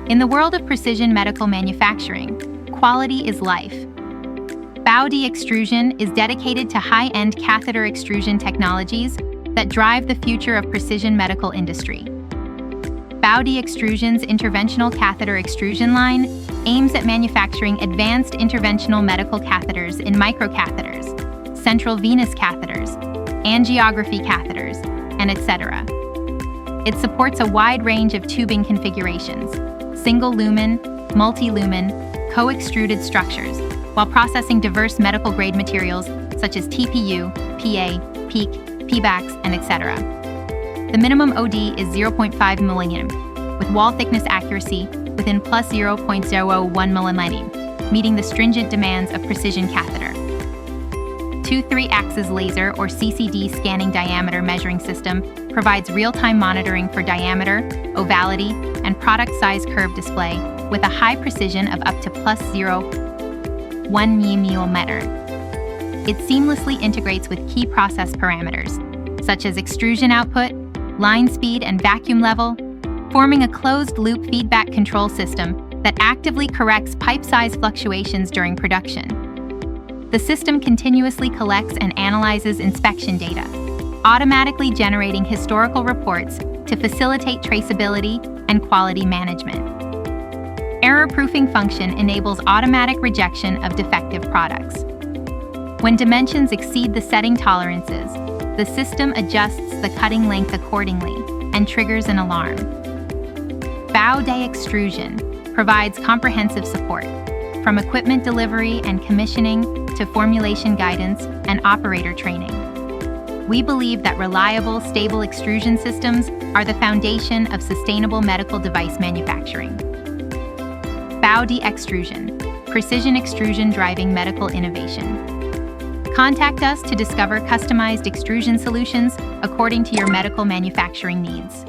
In the world of precision medical manufacturing, quality is life. BAOD Extrusion is dedicated to high-end catheter extrusion technologies that drive the future of precision medical industry. BAOD Extrusion's interventional catheter extrusion line aims at manufacturing advanced interventional medical catheters in microcatheters, central venous catheters, angiography catheters, and etc. It supports a wide range of tubing configurations, single-lumen, multi-lumen, co-extruded structures, while processing diverse medical-grade materials such as TPU, PA, PEEK, Pebax, and etc. The minimum OD is 0.5 mm, with wall thickness accuracy within plus 0.001 mm, meeting the stringent demands of precision catheter. 2-3-axis laser or CCD scanning diameter measuring system provides real-time monitoring for diameter, ovality, and product size curve display with a high precision of up to plus 0.1 mm. It seamlessly integrates with key process parameters, such as extrusion output, line speed, and vacuum level, forming a closed-loop feedback control system that actively corrects pipe size fluctuations during production. The system continuously collects and analyzes inspection data, automatically generating historical reports to facilitate traceability and quality management. Error-proofing function enables automatic rejection of defective products. When dimensions exceed the setting tolerances, the system adjusts the cutting length accordingly and triggers an alarm. BAOD Extrusion provides comprehensive support, from equipment delivery and commissioning to formulation guidance and operator training. We believe that reliable, stable extrusion systems are the foundation of sustainable medical device manufacturing. BAOD Extrusion, precision extrusion driving medical innovation. Contact us to discover customized extrusion solutions according to your medical manufacturing needs.